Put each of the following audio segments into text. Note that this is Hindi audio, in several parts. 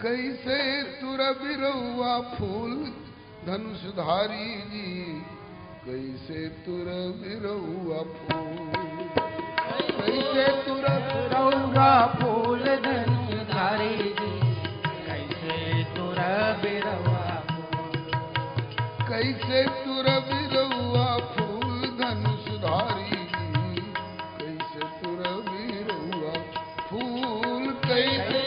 कैसे तुर बिरौआ फूल धनुषधारी जी, कैसे तुर बिरौआ फूल, कैसे तुर बिरौआ फूल धनुषधारी जी, कैसे तुर बिरौआ फूल, कैसे तुर बिरौआ फूल धनुषधारी जी, कैसे तुर बिरौआ फूल, कैसे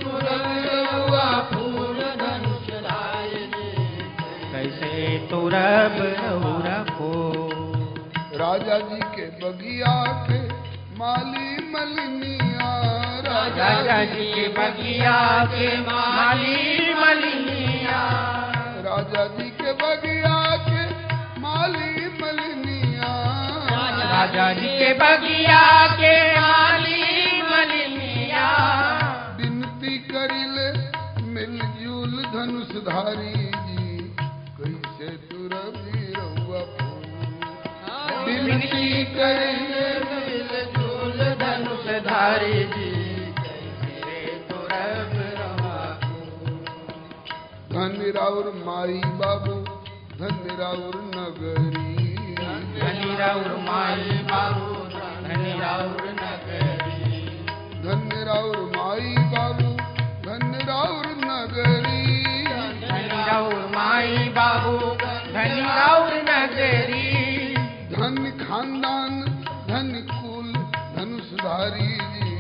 तुर बिरौआ फूल धनुषधारी जी, कैसे तुर बिरौआ फूल। राजा जी के बगिया के माली मलिनिया, राजा जी के बगिया के माली मलिनिया, राजा जी के बगिया के माली मलिनिया, राजा जी के बगिया के माली मलिनिया, विनती करिले मिलजुल धनुषधारी जी, कैसे तुर बिरौआ फूल, विनती करिले मिलजुल धनुषधारी जी, कैसे तुर बिरौआ फूल। धन्य राउर माई बाबू धन्य राउर नगरी, धन्य राउर माई बाबू धन्य राउर नगरी, धन्य राउर माई बाबू धन्य राउर नगरी, धन्य राउर माई बाबू धन्य राउर नगरी, धन्य खानदान धन्य कुल धनुषधारी जी,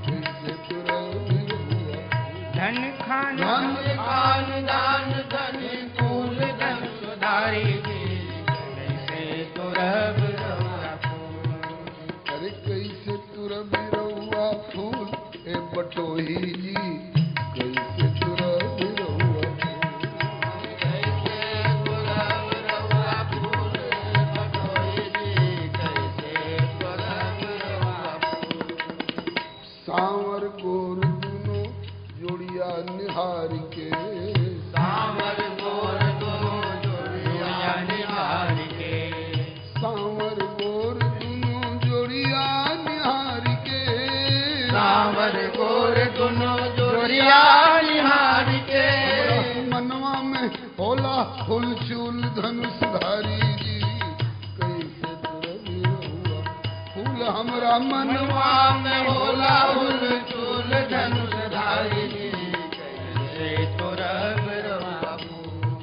कैसे तुर बिरौआ धन खानदान धन कुल धनुषधारी जी, कैसे तुर बिरौआ फूल। अरे कैसे तुर बिरौआ फूल ए बटोही जी, कैसे तुर बिरौआ फूल, कैसे तुर बिरौआ फूल बटोही जी, कैसे तुर बिरौआ फूल। सांवर गोर दुनो जोड़िया निहार के, सांवर गोर दोनों जोड़िया निहार के, सांवर गोर दुनो जोड़िया निहार के, सांवर गोर दोनों जोड़िया निहार के, मनवा में होला फुलचूल धनुषधारी जी, कैसे तुर बिरौआ फूल हमरा मनवा में होला फूल धनुषधारी जी, कैसे तुर बिरौआ फूल।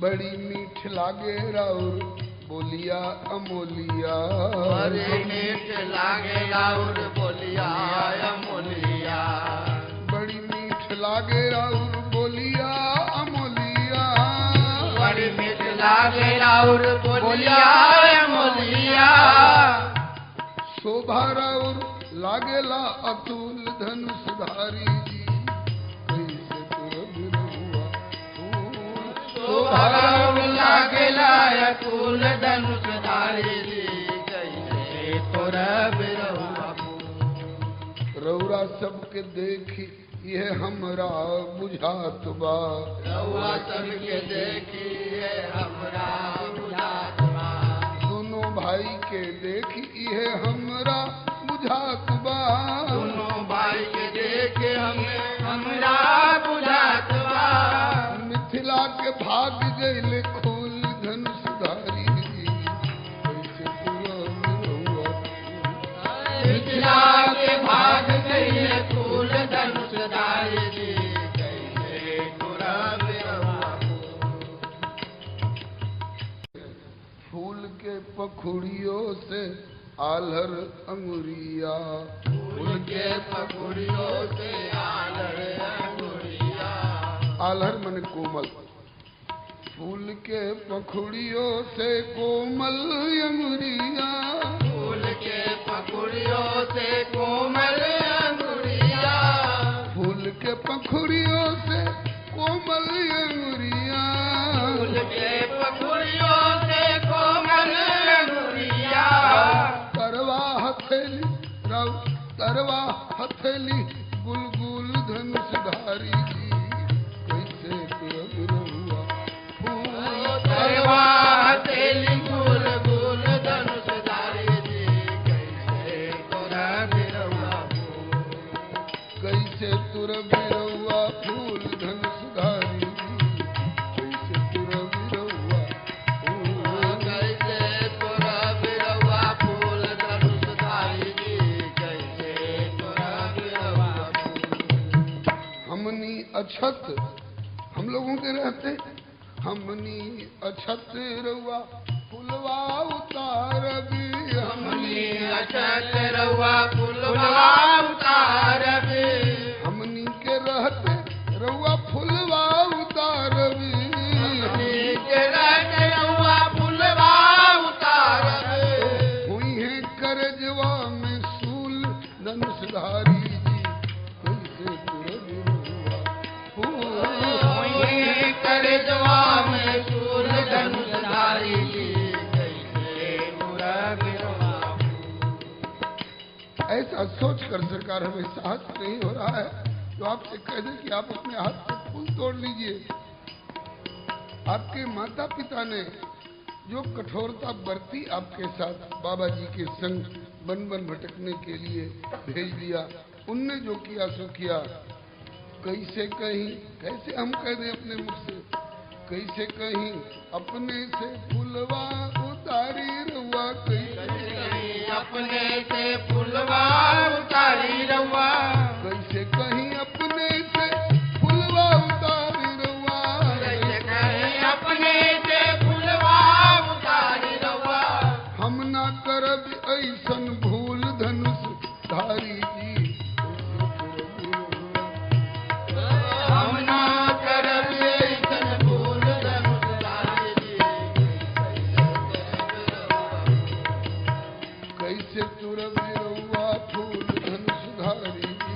बड़ी मीठ लागे राउर बोलिया अमोलिया, बड़ी मीठ लागे राउर बोलिया अमोलिया, बड़ी मीठ लागे राउर बोलिया अमोलिया, बड़ी मीठ लागे राउर बोलिया अमोलिया, शोभा राउर लागेला अतुल धनुषधारी जी, कैसे तुर बिरौआ फूल, शोभा राउर लागेला अतुल धनुषधारी जी, कैसे तुर बिरौआ फूल। रौरा सबके देखी ये हमरा बुझात बा, रउआ सबके देखिए हमरा बुझात बा, दोनों भाई के देखी ये हमरा बुझात बा, दोनों भाई के देखे हमें हमरा बुझात बा, मिथिला के भाग गइल खूल धनुषधारी जी, कैसे तुर बिरौआ फूल, मिथिला के भाग गई फूल धनुषधारी जी, कैसे तुर बिरौआ फूल। फूल के पखुड़ियों से आलर अंगुरिया, फूल के पखुड़ियों से आलर अंगुरिया, आलर मन कोमल, फूल के पखुड़ियों से कोमल अंगुरिया, फूल के पखुड़ियों से कोमल अंगुरिया, फूल के पखुड़ियों से कोमल अंगुरिया, फूल के पखुड़ियों से कोमल अंगुरिया, करवा हथेली रव करवा हथेली गुलगुल धनुषधारी जी, कैसे तुर बिरौआ फूल, करवा तेली गुल गुल धनुषधारी जी, कैसे तुर बिरौआ फूल। कैसे तुर बिरौआ फूल धनुषधारी कैसे तुर बिरौआ कैसे तोरा बिरवा फूल धनुषधारी कैसे तोरा बिरवा हमनी अछत हम लोगों के रहते हमनी अछत रउआ फुलवा उतार भी हमनी अछत रउआ फुलवा उतार भी हमनी के रहते रउआ फुलवा उतार भी हमनी के रहते रउआ फुलवा उतार भी हुई है करजवा में सूल धनुषधारी जी कैसे तुर बिरौआ होई करजवा में सूल धनुषधारी कैसे तोरा बिरवा ऐसा सोचकर सरकार हमें साहस नहीं हो रहा है तो आपसे कह दे कि आप अपने हाथ से फूल तोड़ लीजिए। आपके माता पिता ने जो कठोरता बरती आपके साथ बाबा जी के संग बन बन भटकने के लिए भेज दिया, उनने जो किया सो किया। कैसे कहीं कैसे हम कह दें अपने मुख से कैसे कहीं अपने से फुलवा उतारी रउआ कैसे अपने से फुलवा उतारी रउआ कैसे कहीं अपने से फुलवा उतारी रउआ कैसे कहीं अपने से फुलवा उतारी रउआ हम ना करब ऐसन भूल धनुष धारी जी हम ना करब ऐसन भूल धनुषधारी कैसे तुर बिरौआ फूल धनुषधारी जी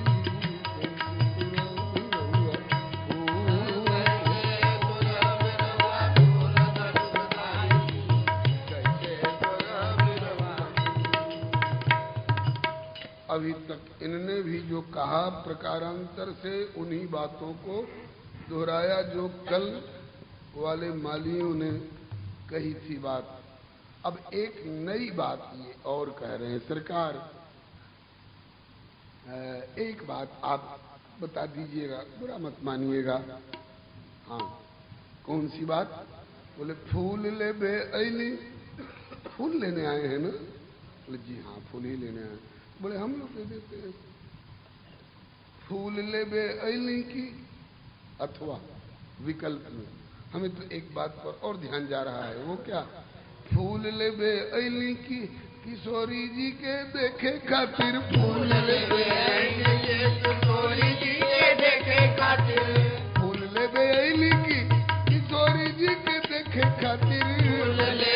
अभी तक इनने भी जो कहा प्रकारांतर से उन्हीं बातों को दोहराया जो कल वाले मालियों ने कही थी बात। अब एक नई बात ये और कह रहे हैं सरकार, एक बात आप बता दीजिएगा, बुरा मत मानिएगा। हाँ, कौन सी बात? बोले फूल ले बे अली, फूल लेने आए हैं ना? बोले जी हाँ, फूल ही लेने आए। बोले हम लोग दे देते हैं। फूल ले बे अली की अथवा विकल्प में हमें तो एक बात पर और ध्यान जा रहा है, वो क्या? फूल ले बे अली की किशोरी जी के देखे खातिर फूल ले किशोरी जी के देखे खातिर फूल ले बे अली की किशोरी जी के देखे खातिर फूल ले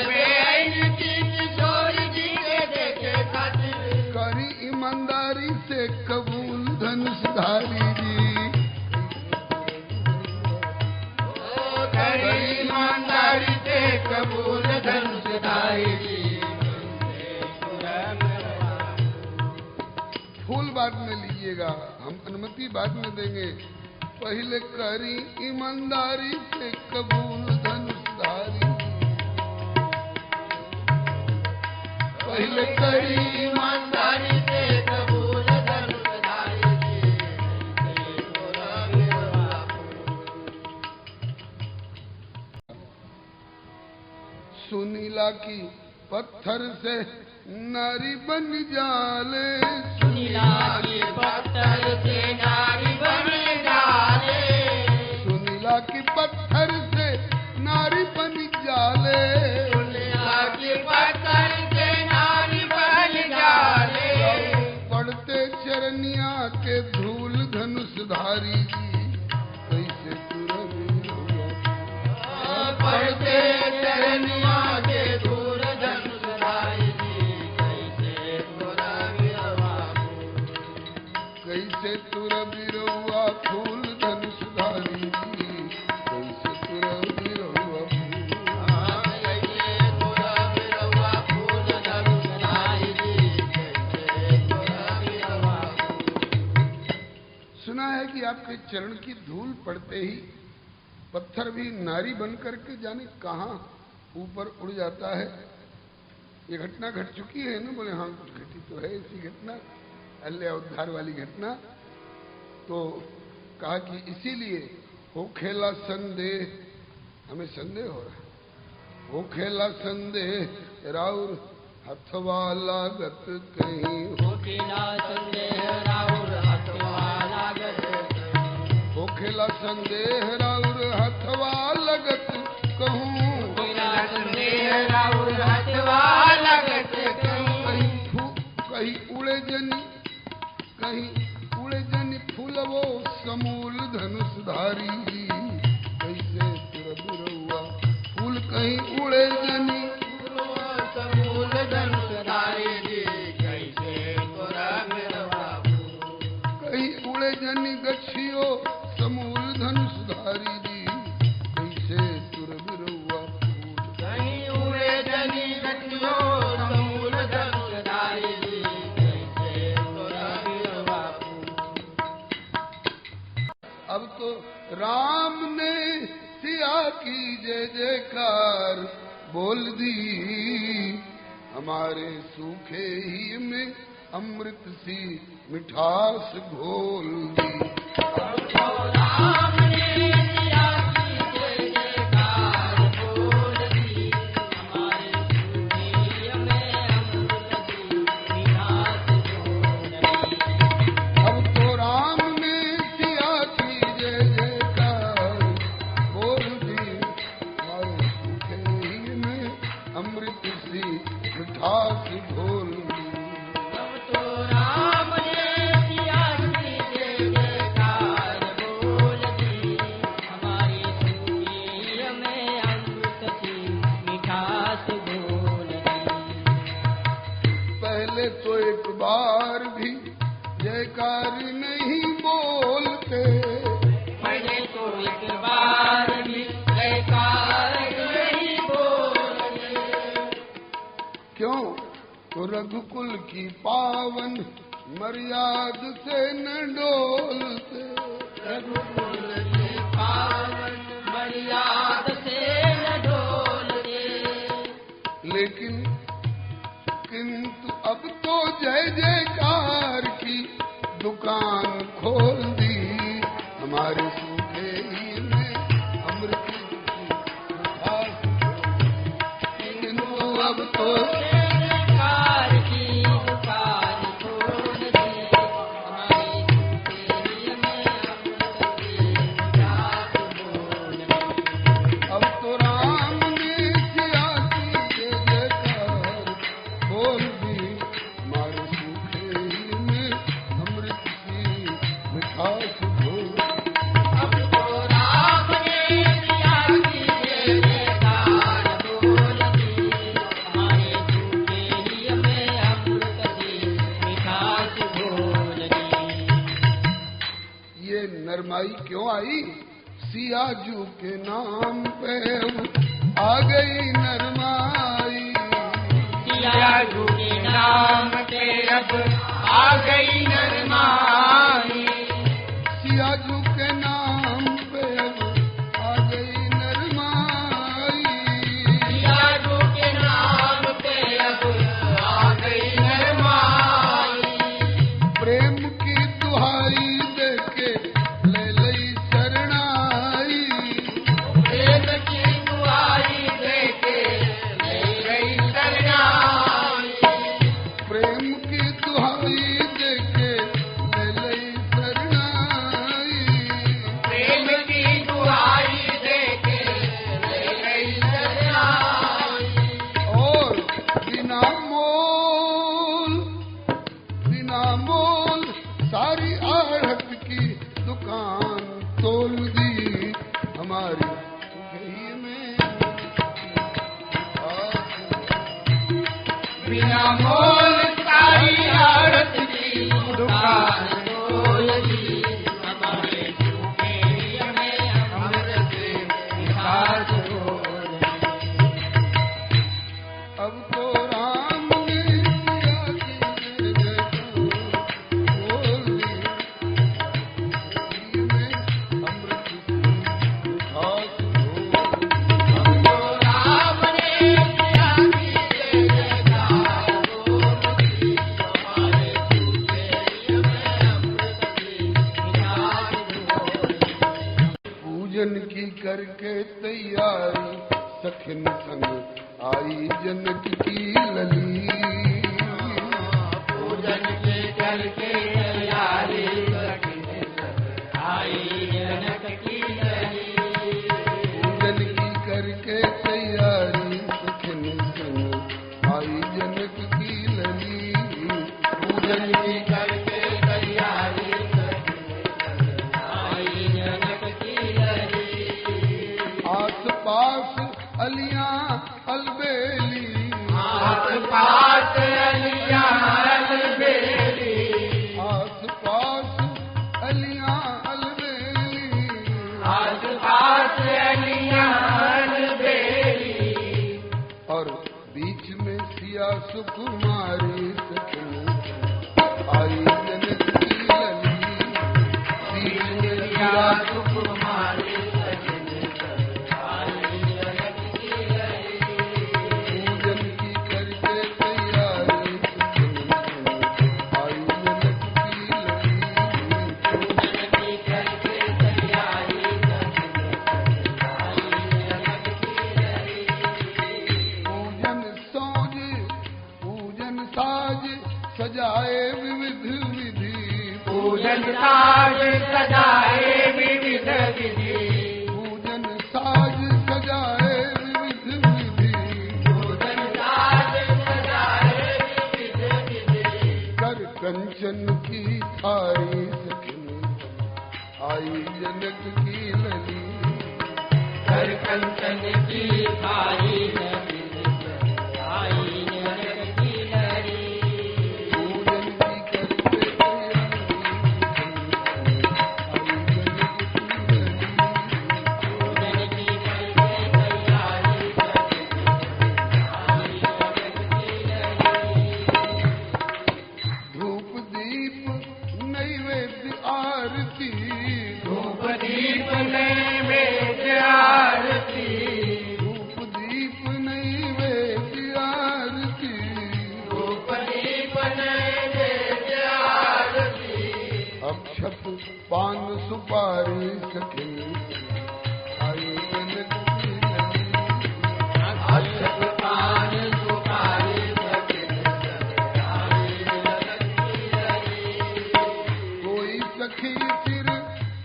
की किशोरी जी के देखे खातिर करी ईमानदारी से कबूल धनुषधारी जी करी ईमानदारी से कबूल धनुषधारी जी फूल बाद में लीजिएगा, हम अनुमति बाद में देंगे। पहले करी ईमानदारी से कबूल धनुषधारी पहले करी ईमानदारी से कबूल धनुषधारी जी सुनीला की पत्थर से नारी बन जाले सुनीला की पत्थर से नारी बन जाले सुनीला की पत्थर से नारी बन जाले सुनीला की पत्थर से नारी बन जाले पढ़ते चरनिया के धूल धनुषधारी जी कैसे पढ़ते चरनिया के धूल धनुषधारी जी कैसे तुर बिरौआ फूल धनुषधारी जी कैसे तुर बिरौआ फूल धनुषधारी जी सुना है कि आपके चरण की धूल पड़ते ही पत्थर भी नारी बनकर के जाने कहाँ ऊपर उड़ जाता है। ये घटना घट चुकी है ना? बोले हाँ, कुछ घटी तो है ऐसी घटना, अल्लाह उद्धार वाली घटना। तो कहा कि इसीलिए हो खेला संदेह, हमें संदेह हो रहा है, हो खेला संदेह राउर हथवा लागत कहीं, हो खेला संदेह राउर हथवा लागत कहीं, हो खेला संदेह राउर हथवा लगत कहूँ, खेला संदेह राउर हथवा लागत कहीं, कहीं उड़े जनी, कहीं उड़े जनी फूलवो समूल धनुषधारी, कैसे तुरबुरौआ फूल कहीं उड़े जनी समूल धनुषधारी जी, कैसे तुरबुरौआ फूल, कहीं उड़े जनी गछियो समूल धनुषधारी जी, कैसे तुरबुरौआ फूल, कहीं उड़े जनी गछियो समूल धनुषधारी जी, कैसे तुरबुरौआ फूल। अब तो राम ने सिया की जय जयकार बोल दी, हमारे सूखे ही में अमृत सी मिठास घोल दी। राम ने सिया की जय जयकार बोल दी, हमारे सूखे में अमृत सी मिठास घोल दी। अब तो राम ने सिया की जय जयकार बोल दी, हमारे सूखे ही में अमृत सी मिठास घोल दी। अब तो राम ने सिया की जय जयकार बोल दी, हमारे सूखे में अमृत सी मिठास घोल दी। पहले तो एक बार भी जयकार नहीं बोलते, पहले तो एक बार भी जयकार नहीं बोलते, क्यों? तो रघुकुल की पावन मर्याद से न डोलते, रघुकुल की पावन मर्याद से न डोलते। लेकिन किंतु अब तो जय जयकार की दुकान खोल दी, हमारे सूखे ही में अमृत की मिठास घोल दी। किंतु अब तो जयकार की दुकान खोल दी, हमारे सूखे में अमृत की मिठास घोल दी। अब तो राम ने सिया की जय जयकार बोल दी, हमारे सूखे ही में अमृत की मिठास घोल दी। अब तो राम ने सिया की जय जयकार बोल दी, हमारे सूखे ही में अमृत की मिठास घोल दी। ये नरमाई क्यों आई? सियाजू के नाम पे आ गई नरमाई, सियाजू के नाम पे अब आ गई नरमाई, सियाजू के नाम पे अब आ गई नरमाई। सियाजू के नाम पे अब आ गई नरमाई, प्रेम की दुहाई देके ले लई शरणाई, प्रेम की दुआई देके ले गई शरणाई, प्रेम की दुहाई देके ले पूजन की करके तैयारी सखिन संग आई जनक की लली। पूजन की करके तैयारी सखिन संग आई जनक की लली। पूजन की करके तैयारी सखिन संग आई जनक की लली। पूजन की करके तैयारी सखिन संग आई जनक की लली। आस पास अलियां अलबेली, आस पास अलियां अलबेली, आस पास अलियां अलबेली, आस पास अलियां अलबेली। और बीच में सिया सुकुमारी सखिन आई जनक की लली। बीच में सिया सुकुमारी सखिन संग आई जनक की लली। पूजन की करके तैयारी सखिन संग आई जनक की लली। पूजन की करके तैयारी सखिन संग आई जनक की लली। पूजन सोज पूजन साज सजाए विविध विधि। पूजन साज सजाए विविध विधि। पूजन साज सजाए विविध विधि। पूजन साज सजाए विविध विधि। कर कंचन की थारी सखिन आई जनक की लली। कर कंचन की थारी सखिन संग आई जनक की लली। पूजन की करके तैयारी पूजन की करके तैयारी सखिन आई जनक की लली। धूप दीप नैवेद्य आरती। धूप दीप नैवेद्य आरती। धूप दीप नैवेद्य आरती। धूप दीप नैवेद्य आरती। अक्षत पान सुपारी सखिन आई जनक की लली। अक्षत पान सुपारी सखिन संग आई जनक की लली। कोई सखी सिर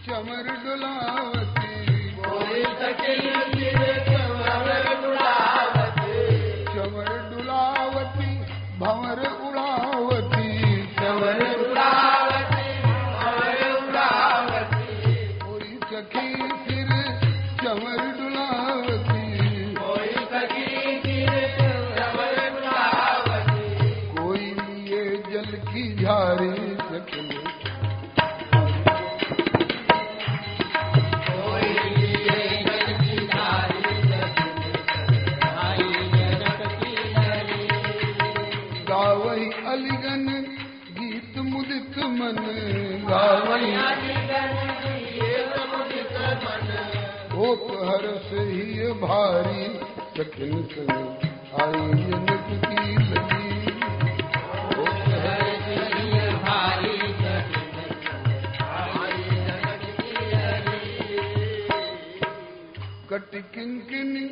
चमर डुलावती। कोई सखी सिर चमर डुलावती। चमर डुलावती भंवर उड़ावती। चमर उड़ावती भंवर उड़ावती। कोई सखी सिर चमर डुलावती। कोई सखी सिर चमर उड़ावती। कोई लिए जल की झारी सखिन कोई लिए जल की धारी सखिन संग आई जनक की लली। गावई अलिगन गीत मुदित मन। गावई होत हर्ष ही भारी सखिन संग आई जनक की लली। होत हर्ष भारी सखिन संग आई जनक की लली। कट किंकिनी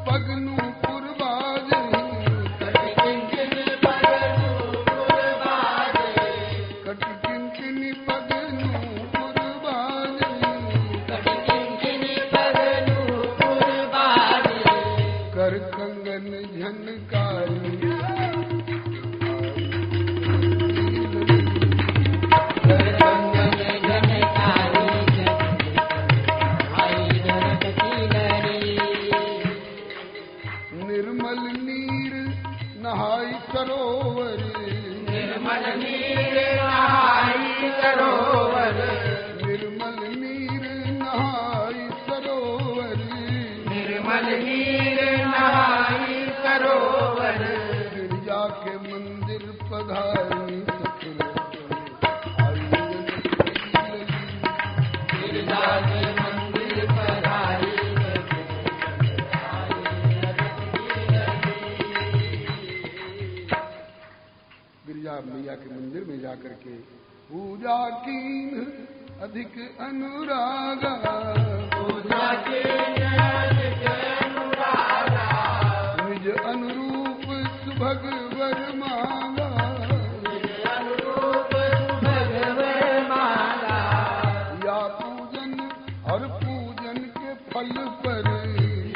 पगनु पुरबाजही। किंकिन पगनु पुरबाजे। कट किंकिनी पगनु पुरबाजही। किंकिन पगनु पुरबाजे। कर कंगन झनकारी कर कंगन झनकारी सखिन संग आई जनक की लली। निर्मल नीर नहाई सरोवर। निर्मल नीर नहाई सरोवर। निर्मल नीर नहाई सरोवर। निर्मल नीर नहाई सरोवर। गिरजा के मंदिर पधारी सखिन आई जनक की लली। गिरजा के मंदिर पधारी सखिन संग आई जनक की लली। गिरजा मैया के मंदिर में जाकर के पूजा कीन अधिक अनुरागा। निज अनुरूप सुभग वर मांगा या पूजन और पूजन के फल पर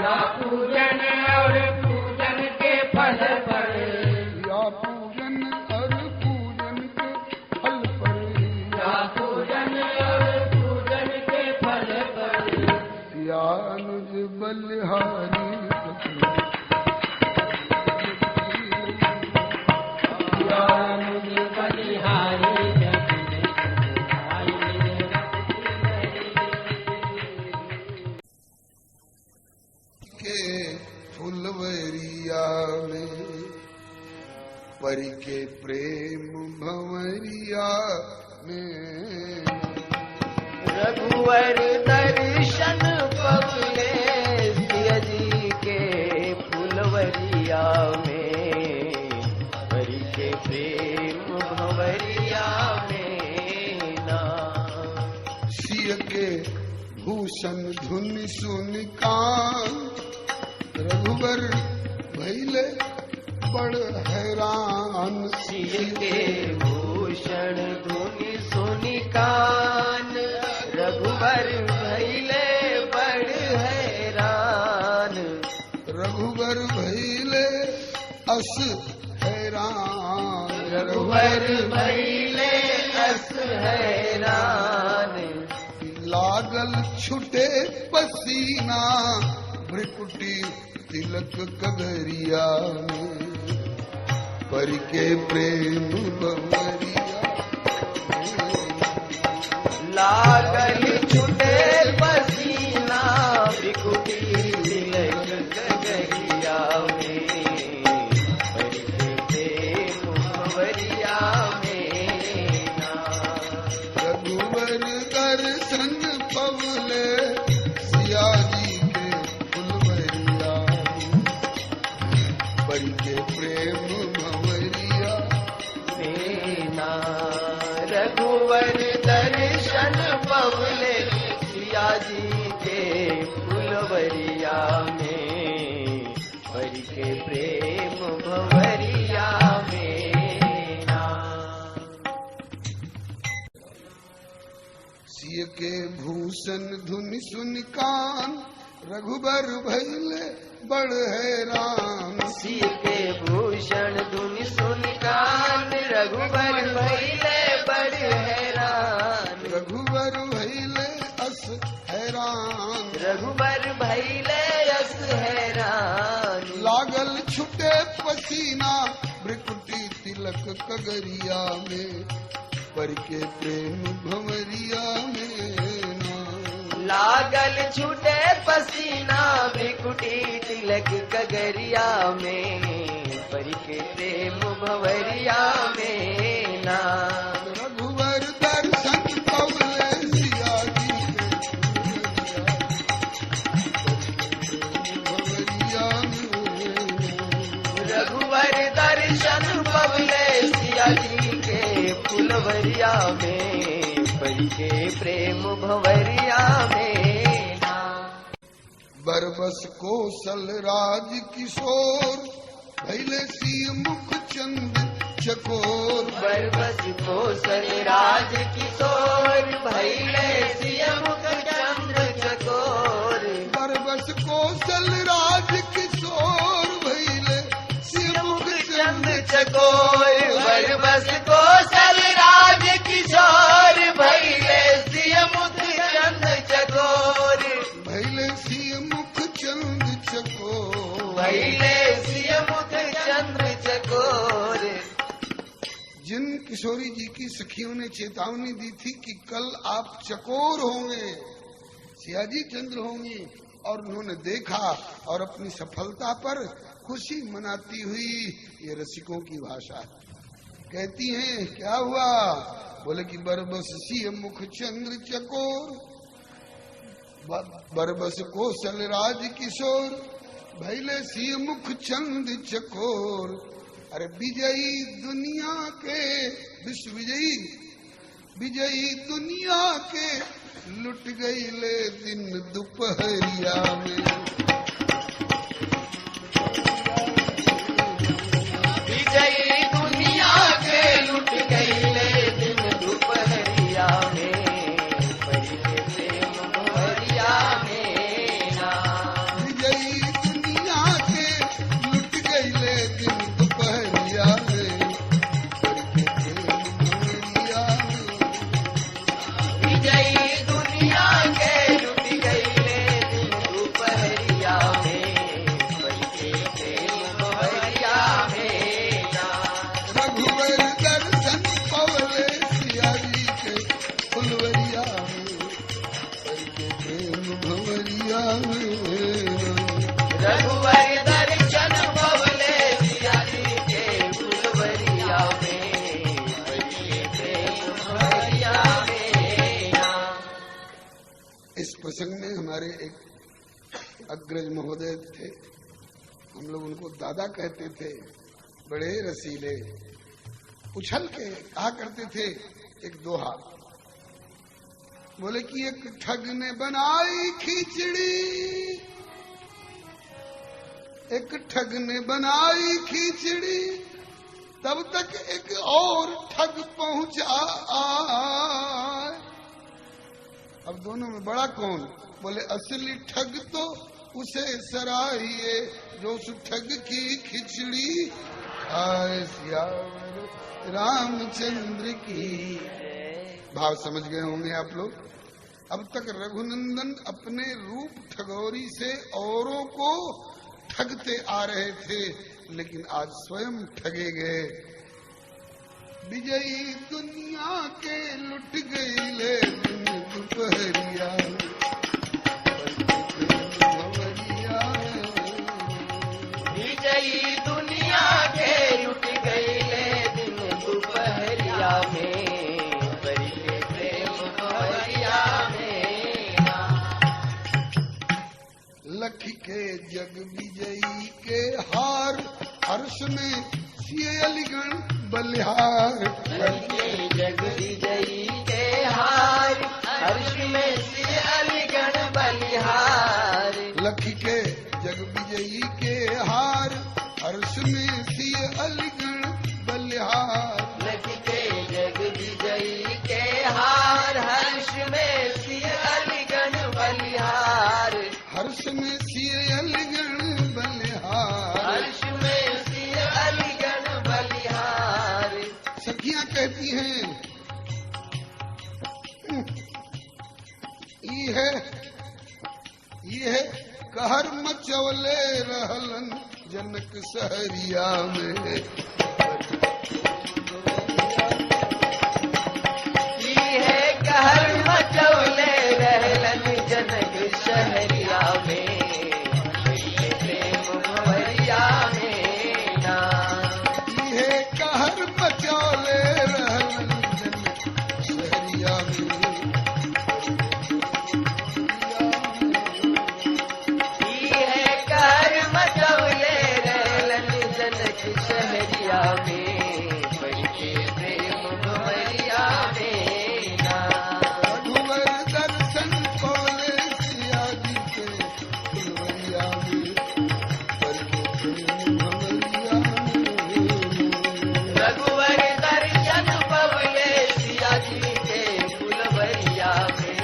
या पूजन और पूजन के फल पर या अनुज बलिहारी के फुलवरिया में परी के प्रेम भंवरिया में रघुवर दर्शन पवले सिया जी के फुलवरिया में परी के प्रेम भंवरिया में ना सिय के भूषण धुन सुन कान रघुवर भैले बड़ हैरान सिय के भूषण धुन सुन कान रघुवर भैले बड़ हैरान रघुवर भैले अस हैरान रघुवर भैले अस हैरान लागल छुटे पसीना भ्रिकुटी तिलक कगरिया में परी के प्रेम भंवरिया लागल छुटे पसीना भ्रिकुटी तिलक कगरिया में परी के प्रेम भंवरिया में ना रघुवर दर्शन पवले सिया जी के फुलवरिया परी के प्रेम भंवरिया मेना रघुवर दर्शन पवले सिया जी के फुलवरिया में परी के प्रेम भंवरिया मेना सिय के भूषण धुन सुन कान रघुबर भैले बड़ हैरान सिय के भूषण धुन सुन कान रघुबर भैले बड़ हैरान रघुबर भैले अस हैरान रघुबर भैले अस हैरान लागल छुटे पसीना भ्रिकुटी तिलक कगरिया में पर के प्रेम भंवरिया में ना लागल छूटे पसीना भ्रिकुटी तिलक कगरिया में परी के प्रेम भंवरिया में ना रघुवर दर्शन पवले सिया जी भंवरिया में रघुवर दर्शन पवले सिया जी के फुलवरिया में परी के प्रेम भंवरिया में ना बरबस कौशल राज किशोर भैले सिय मुख चंद चकोर बरबस कौशल राज किशोर भैले सिय मुख चंद्र चकोर बरबस कौशल राज किशोर भैले सिय मुख चंद चकोर बरबस कौशल राज किशोर भैले सिय मुख चंद चकोर भैले सिय मुख चंद चकोर भैले सिय मुख चंद्र चकोर जिन किशोरी जी की सखियों ने चेतावनी दी थी कि कल आप चकोर होंगे सियाजी चंद्र होंगी और उन्होंने देखा और अपनी सफलता पर खुशी मनाती हुई ये रसिकों की भाषा कहती हैं क्या हुआ बोले कि बरबस सिय मुख चंद्र चकोर बरबस कौशल राज किशोर भैले सिय मुख चंद चकोर अरे विजयी दुनिया के विश्व विजयी विजयी दुनिया के लुट गई ले दिन दोपहरिया में। विजयी दुनिया के लुट गई ले दिन दोपहरिया में, परिले प्रेम भंवरिया में ना। विजयी दुनिया के लुट गई ले दिन दोपहरिया में, विजयी दुनिया के लुट गई ले दिन दोपहरिया में, परिले प्रेम भंवरिया में ना। रघुवर दर्शन पवले सिया जी के फुलवरिया में, करके प्रेम भंवरिया में। रघुवर दर्शन पवले सिया जी के फुलवरिया में, परिले प्रेम भंवरिया में ना। इस प्रसंग में हमारे एक अग्रज महोदय थे, हम लोग उनको दादा कहते थे, बड़े रसीले, उछल के कहा करते थे एक दोहा, बोले कि एक ठग ने बनाई खिचड़ी, एक ठग ने बनाई खिचड़ी, तब तक एक और ठग पहुंचा आए। अब दोनों में बड़ा कौन? बोले असली ठग तो उसे सराहिए जो उस ठग की खिचड़ी खाए। सियावर रामचंद्र की। भाव समझ गए होंगे आप लोग। अब तक रघुनंदन अपने रूप ठगोरी से औरों को ठगते आ रहे थे, लेकिन आज स्वयं ठगे गए। विजयी दुनिया के लुट गई ले दिन दोपहरिया में, भंवरिया में। विजयी दुनिया के लुट गई ले दिन दोपहरिया में, परिले प्रेम भंवरिया में ना। लख के जग विजयी के हार, हर्ष में सिए अलीगढ़ बलिहार। लखी जग विजयी के हार, हर्ष में सिए अलीगढ़ बलिहार। लख के जग विजयी के हार, हर्ष में सिए अलीगढ़ बलिहार। लखी के जग विजयी के हार, हर्ष में सिए अलीगढ़ बलिहार। हर्ष में सिए अलीगढ़ बलिहार। हर्ष में सिए अलीगढ़ बलिहार। सखियां कहती हैं ये है कहर मचवले रहलन जनक सहरिया में। ये है कहर मचौले रहलन जनक शहरिया में, परिले प्रेम भंवरिया में ना। ये कहर मचौले रहलन जनक सहरिया में। ये है कहर मचौले रहलन जनक शहरिया में, परिले प्रेम भंवरिया में ना। रघुवर दर्शन पवले सिया जी के फुलवरिया में, करके प्रेम भंवरिया में। रघुवर दर्शन पवले सिया जी के फुलवरिया में,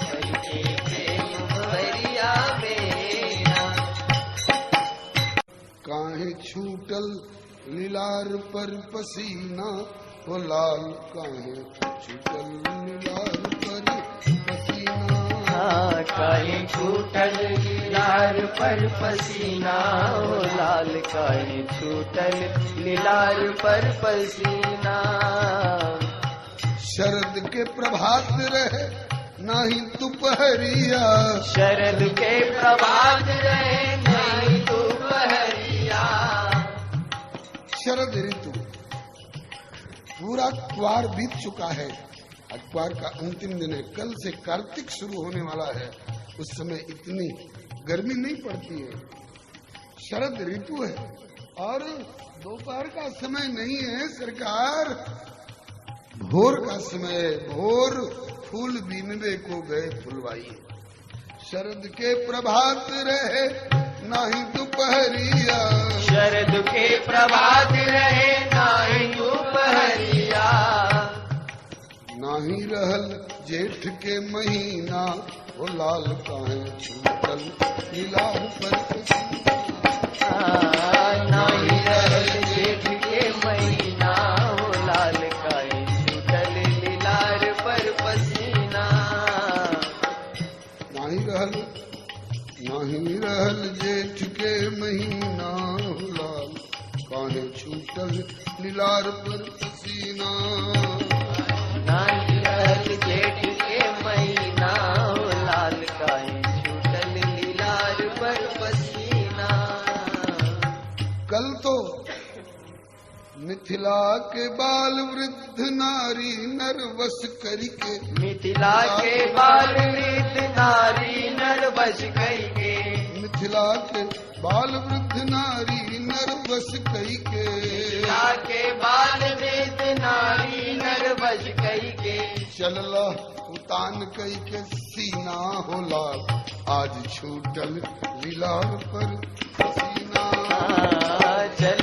परिले प्रेम भंवरिया में ना। काहे छूटल लीलार पर पसीना, हो लाल काहे छूटल लीलार पर पसीना। काहे छूटल लीलार पर पसीना, ओ लाल काहे छूटल लीलार पर पसीना। शरद के प्रभात रहे नाही दोपहरिया, शरद के प्रभात रहे नहीं दोपहरिया। शरद ऋतु पूरा क्वार बीत चुका है। अखबार का अंतिम दिन है, कल से कार्तिक शुरू होने वाला है। उस समय इतनी गर्मी नहीं पड़ती है, शरद ऋतु है और दोपहर का समय नहीं है। सरकार भोर का समय, भोर फूल बीनवे को गए फुलवाई। शरद के प्रभात रहे नाही दोपहरिया, शरद के प्रभात रहे नाही दोपहरिया, नाही रहल जेठ के महीना, वो लाल काहे छूटल लीलार पर पसीना। नाही रहल जेठ के महीना, वो लाल काहे छूटल लीलार पर पसीना। नाही रहल जेठ के महीना, वो लाल काहे छूटल लीलार पर पसीना। नाही रहल जेठ के महीना, वो लाल काहे छूटल लीलार पर पसीना। कल तो मिथिला के बाल वृद्ध नारी नरवस करके, मिथिला के बाल वृद्ध नारी नरवस करके, मिथिला के बाल वृद्ध नारी नरवस करके, मिथिला के बाल वृद्ध नारी नरवस करके, चलला उतान कई के सीना हो लाल, आज छूटल लीलार पर पसीना। चल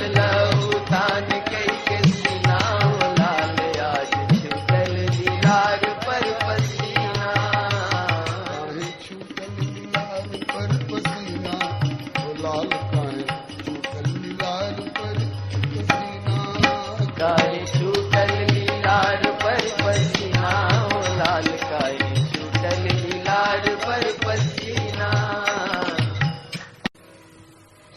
उतान कई के सीना, हो लाल आज छूटल लीलार पर पसीना। काहे छूटल लीलार पर पसीना, हो लाल काहे छूटल लीलार पर पसीना। काहे छूटल लीलार पर पसीना, हो लाल काहे छूटल लीलार पर पसीना।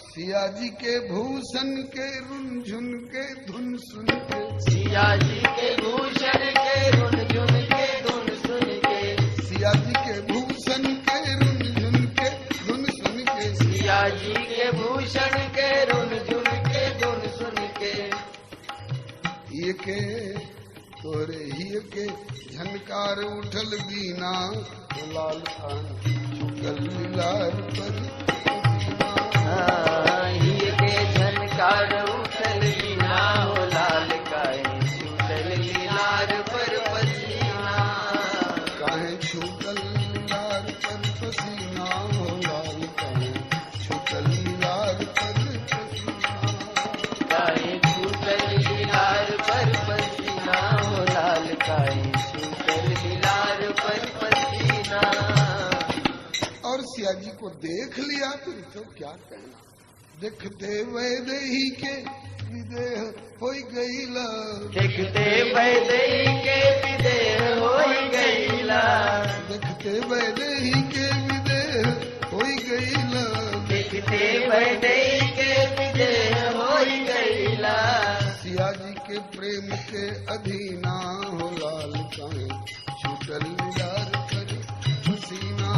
सिया जी के भूषण के रुनझुन के धुन सुन के, सिया जी के भूषण के रुनझुन के धुन सुन के, सिया जी के भूषण के रुनझुन के धुन सुन के, सिया जी के भूषण के रुनझुन के धुन सुन के, ये के तोरे ही के झनकार उठल बीना, वो लाल खान छूटल लीलार पर पसीना। हिय के झनकार उठल बिना, हो लाल काहे छूटल लीलार पर पसीना। काहे छूटल लीलार पर पसीना, हो लाल काहे छूटल लीलार पर पसीना। काहे छूटल लीलार पर पसीना, हो लाल काहे छूटल लीलार पर पसीना। और सिया जी को देख लिया तो क्या कहना, देखते वैदेही के विदेह होई गईला, देखते वैदेही के विदेह होई गईला, देखते वैदेही के विदेह होई गईला, देखते वैदेही के विदेह होई गईला। सिया जी के प्रेम के अधीना, हो लाल काहे छूटल लीलार पर पसीना।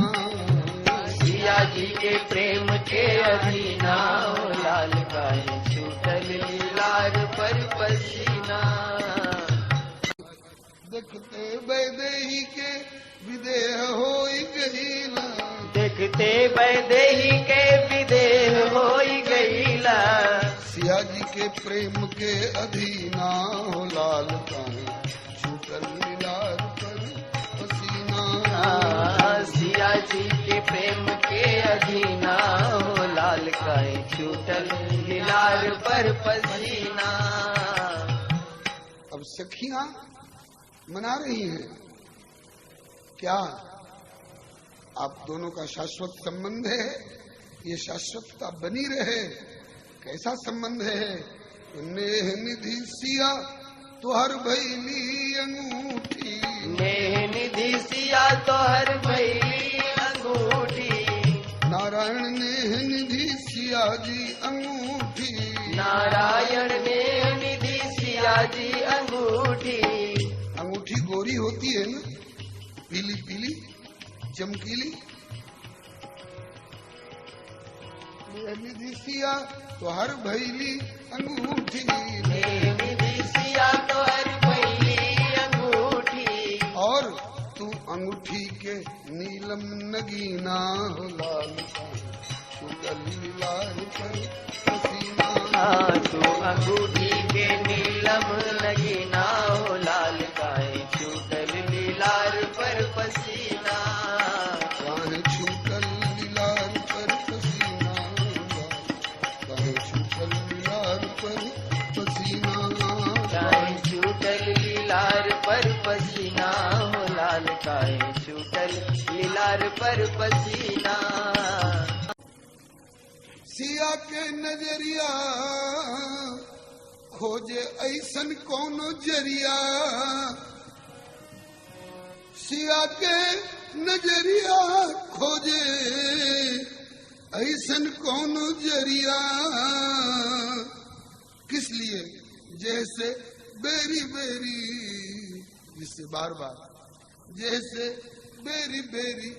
सिया जी के प्रेम के अधीना, हो लाल काहे छूटल लीलार पर पसीना। देखते वैदेही के विदेह होई गईला, देखते वैदेही के विदेह होई गईला। सिया जी के प्रेम के अधीना, हो लाल काहे छूटल लीलार पर पसीना। सिया जी के प्रेम के अधीना, हो लाल काहे छूटल लीलार पर पसीना। अब सखियां मना रही हैं क्या आप दोनों का शाश्वत संबंध है, ये शाश्वतता बनी रहे। कैसा संबंध है? नेह निधि सिया तुहर भैली अंगूठी, नेह निधि सिया तोहर भैली अंगूठी, नारायण नेह निधि सिया जी अंगूठी, नारायण नेह निधि सिया जी अंगूठी। अंगूठी गोरी होती है ना, पीली पीली चमकीली। निधि सिया तो हर भैली अंगूठी, निधि सिया तो हर भैली अंगूठी। और तू अंगूठी के नीलम नगीना हो लाल छूटल लीलार पर पसीना। तू अंगूठी के नीलम नगीना हो लाल का पसीना, काहे छूटल लीलार पर पसीना, काहे छूटल लीलार पर पसीना, काहे छूटल लीलार पर पसीना हो लाल, काहे छूटल लीलार पर पसीना। सिया के नजरिया खोजे ऐसन कौनो जरिया, सिया के नजरिया खोजे ऐसन कौनो जरिया, किस लिए? जैसे बेरी बेरी, जिससे बार बार, जैसे बेरी बेरी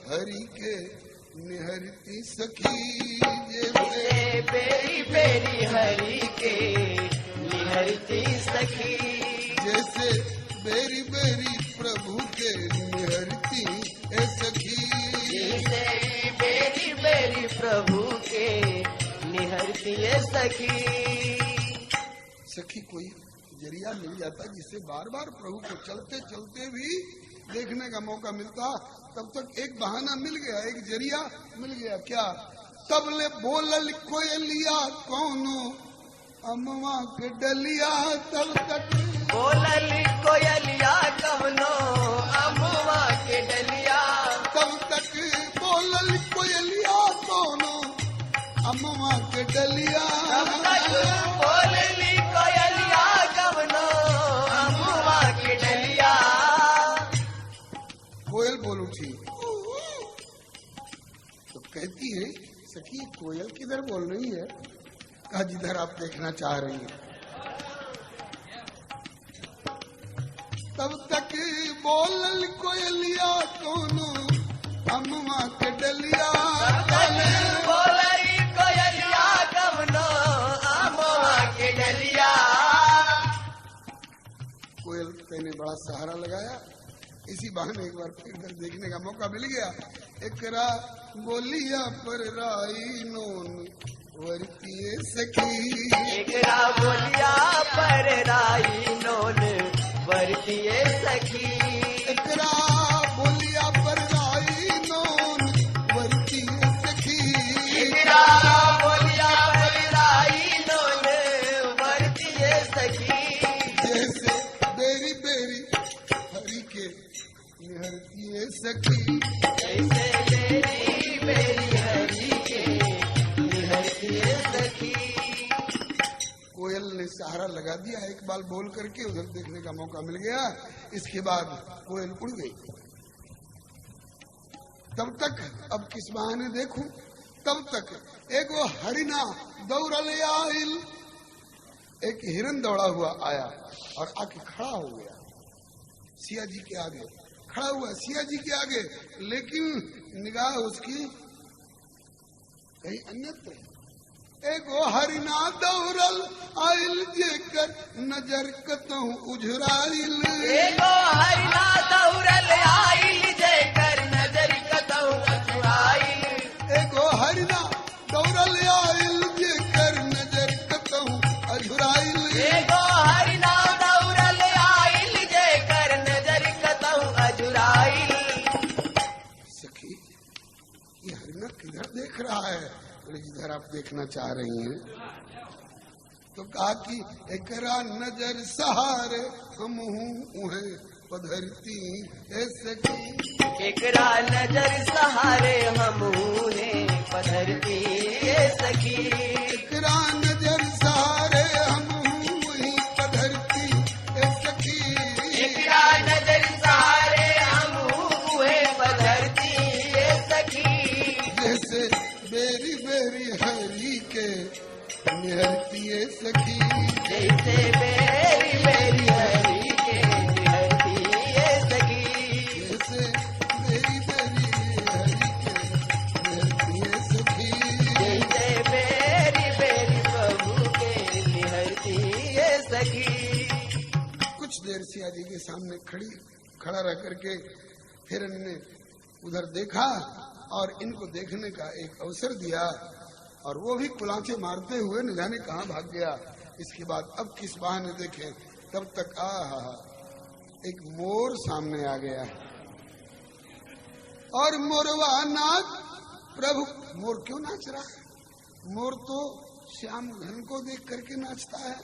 हरि के निहरती सखी, जैसे बेरी बेरी हरि के निहरती सखी, जैसे बेरी बेरी प्रभु के निहरती ए सखी, जैसे बेरी बेरी प्रभु के निहरती है सखी। सखी कोई जरिया मिल जाता जिससे बार बार प्रभु को चलते चलते भी देखने का मौका मिलता, तब तक एक बहाना मिल गया, एक जरिया मिल गया। क्या? तबले बोलल कोयलिया कौनो अमवा के डलिया, तब तक बोलल कोयलिया कवनो अमवा के डलिया, तब तक बोलल कोयलिया कौनो अमवा के डलिया, तब तक बोलली कोयलिया कवनो अमवा के डलिया। कोयल बोल उठी तो कहती है, सखी कोयल किधर बोल रही है? कहा जिधर आप देखना चाह रही हैं। तब तक बोलल कोयलिया कोनो अम्मा के डलिया, बोलली कोयलिया कवनो अमवा के डलिया। कोयल ने बड़ा सहारा लगाया, इसी बहाने एक बार फिर कर देखने का मौका मिल गया। एकरा बोलिया पर राई नोन वरतिए सखी, एकरा बोलिया पर राई नोन वरतिए सखी, एकरा बोलिया पर राई नोन वरतिए सखी, एकरा बोलिया पर राई नोन वरतिए सखी, जैसे बेरी बेरी हरि के निहरतिए सखी, जैसे बेरी बेरी हरि के निहरतिए सखी। कोयल ने सहारा लगा दिया, एक बार बोल करके उधर देखने का मौका मिल गया। इसके बाद कोयल उड़ गई। तब तक अब किस बहाने देखूं, तब तक एक वो हरिना दौड़ल आइल, एक हिरन दौड़ा हुआ आया और आके खड़ा हो गया सिया जी के आगे, खड़ा हुआ सिया जी के आगे, लेकिन निगाह उसकी कहीं अन्यत्र। एगो हरिना दौड़ल आइल जेकर नजर कतहु उझराइल, एगो हरिना दौड़ल आइल जेकर नजर कतहु उझराइल, एगो हरिना दौड़ल आइल जेकर नजर कतहु अझुराइल, एगो हरिना दौड़ल आइल जेकर नजर कतहु अझुराइल। सखी ये हरिना किधर देख रहा है? बोले जिधर आप देखना चाह रही हैं। तो कहा कि एकरा नजर सहारे हम उहे पधरती ए सखी, एकरा नजर सहारे हम ने पधरती ए सखी, एकरा नजर सहारे हम वही पधरती ए सखी, एकरा नजर सहारे हम पधरती ए सखी, जैसे बेरी बेरी हरि के निहरती ए सखी, जैसे बेरी बेरी हरि के निहरती ए सखी, जैसे बेरी बेरी हरि के निहरती ए सखी, जैसे बेरी बेरी प्रभु के निहरती ए सखी। कुछ देर सिया जी के सामने खड़ा रह करके फिर ने उधर देखा और इनको देखने का एक अवसर दिया, और वो भी कुलांचे मारते हुए न जाने कहाँ भाग गया। इसके बाद अब किस बहाने देखें, तब तक एक मोर सामने आ गया। और मोरवा नाच। प्रभु मोर क्यों नाच रहा है? मोर तो श्याम घन को देख करके नाचता है।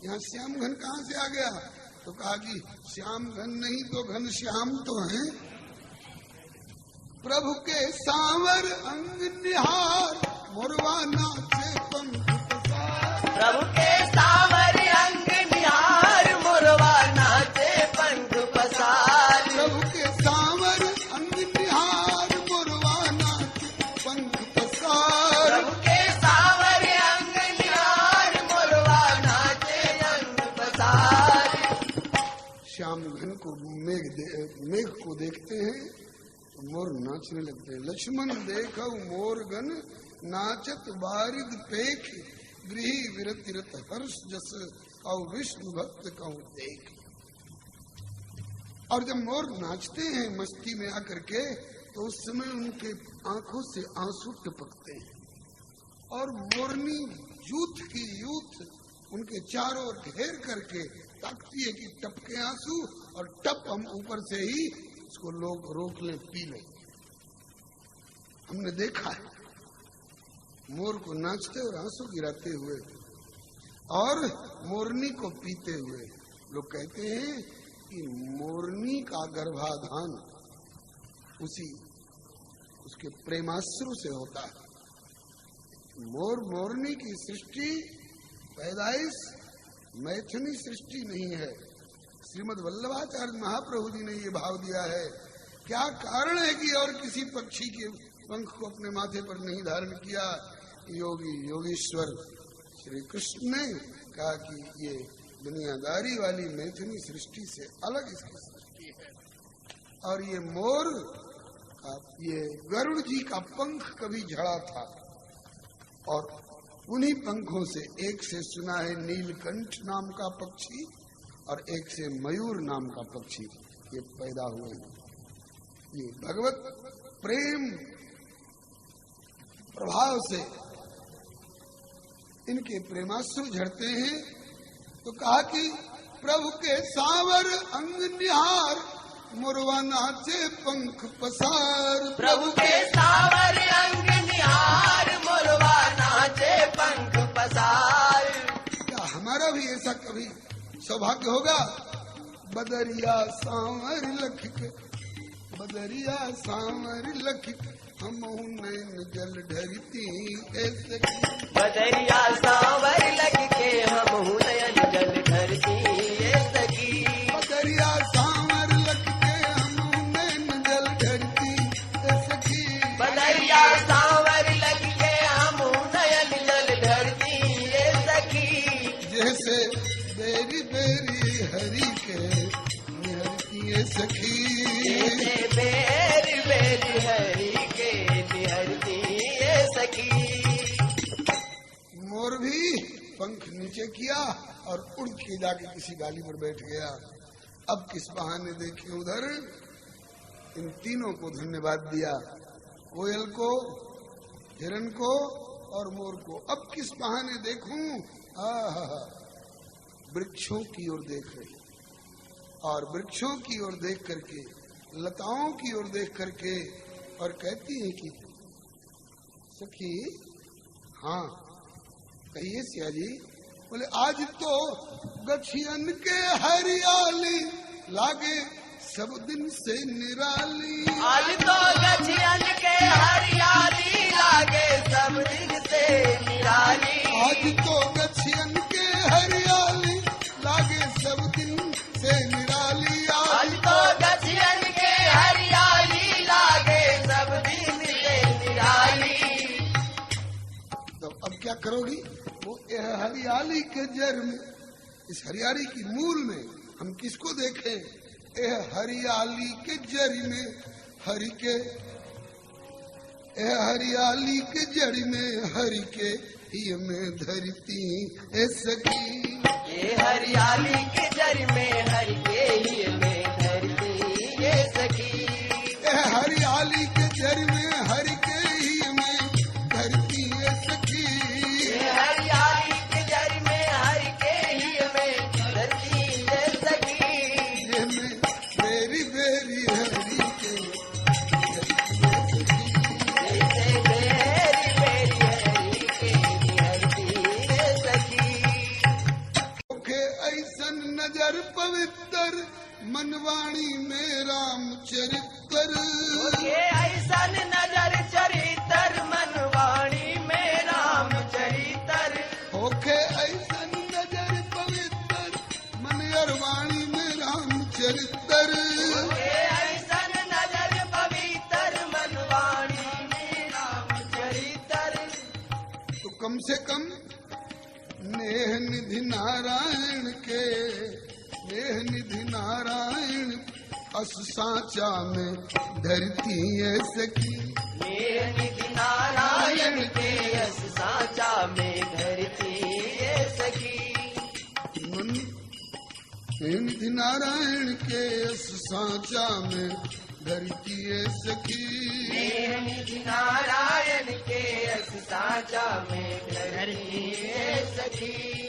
यहाँ श्याम घन कहाँ से आ गया? तो कहा कि श्याम घन नहीं तो घन श्याम तो है। प्रभु के सांवर अंग निहार, मोरवा नाचे पंख पसार। प्रभु के सांवर अंग निहार, मोरवा नाचे पंख पसार। प्रभु के सांवर अंग निहार, मोरवा नाचे पंख पसार। प्रभु के सांवर अंग निहार, मोरवा नाचे पंख पसार। श्याम घन को मेघ को देखते हैं तो मोर नाचने लगते हैं। लक्ष्मण देखो मोर गन, नाचत बारिद पेख। गृही विरतिरत हर्ष जस, और विष्णु भक्त कहूँ देख। और जब मोर नाचते हैं मस्ती में आकर के, तो उस समय उनके आंखों से आंसू टपकते हैं। और मोरनी यूथ उनके चारों ओर घेर करके ताकती है कि टपके आंसू, और टप हम ऊपर से ही उसको लोग रोक ले, पी ले। हमने देखा है मोर को नाचते और आंसू गिराते हुए, और मोरनी को पीते हुए। लोग कहते हैं कि मोरनी का गर्भाधान उसके प्रेमाश्रु से होता है। मोरनी की सृष्टि पैदाइश मैथुनी सृष्टि नहीं है। श्रीमद् वल्लभाचार्य महाप्रभु जी ने ये भाव दिया है। क्या कारण है कि और किसी पक्षी के पंख को अपने माथे पर नहीं धारण किया? योगीश्वर श्री कृष्ण ने कहा कि ये दुनियादारी वाली मैथुनी सृष्टि से अलग इसकी सृष्टि है। और ये मोर का, ये गरुड़ जी का पंख कभी झड़ा था, और उन्हीं पंखों से एक से सुना है नीलकंठ नाम का पक्षी, और एक से मयूर नाम का पक्षी ये पैदा हुए। ये भगवत प्रेम प्रभाव से इनके प्रेमाश्रु झड़ते हैं। तो कहा कि प्रभु के सांवर अंग निहार, मोरवा नाचे पंख पसार। प्रभु के सांवर अंग निहार, मोरवा नाचे पंख पसार। क्या हमारा भी ऐसा कभी सौभाग्य होगा? बदरिया सांवर लखिक, बदरिया सांवर लखिक, हम नैन जल ढरती ऐसे। बदरिया सांवर लखिके, हम नयन जल ढरती ऐसे। बदरिया सांवर लखिके, हम नैन जल ढरती ऐसे। बदरिया सांवर लखिके, हम नयन जल ढरती ऐसे। जैसे बेरी बेरी हरि के निहरती सखी। जैसे बेरी बेरी हरि के निहरती सखी। मोर भी पंख नीचे किया और उड़ के जाके किसी डाली पर बैठ गया। अब किस बहाने देखे उधर इन तीनों को धन्यवाद दिया, कोयल को, हिरन को और मोर को। अब किस बहाने देखूं? वृक्षों की ओर देख रही, और वृक्षों की ओर देख करके, लताओं की ओर देख करके, और कहती है कि सखी, हाँ कहिए सिया जी। बोले आज तो गछियन के हरियाली लागे सब दिन से निराली। आज तो गछियन के हरियाली लागे सब दिन से निराली। आज तो गछियन के हरियाली लागे सब दिन से निराली। आज तो गछियन के हरियाली लागे सब दिन से निराली। तो अब क्या करोगी? वो हरियाली के जड़ में, इस हरियाली की मूल में हम किसको देखें? हरियाली के जड़ में हरि के, हरियाली के जड़ में हरि के ही में धरती ए सखी। ये हरियाली के जड़ में हरि के ही में धरती ए सखी। हरियाली के जड़ में हरि के ही में धरती ए सखी। ये हरियाली के जड़ में हरि के ही में धरती ए सखी। ये में बेरी बेरी हरि के से कम नेह निधि नारायण के, नेह निधि नारायण अस सांचा में धरती है सखी। नेह निधि नारायण के अस सांचा में धरती है सखी। मन नेह निधि नारायण के अस सांचा में धरती है सखी। नेह निधि नारायण के अस सांचा में धरती है सखी।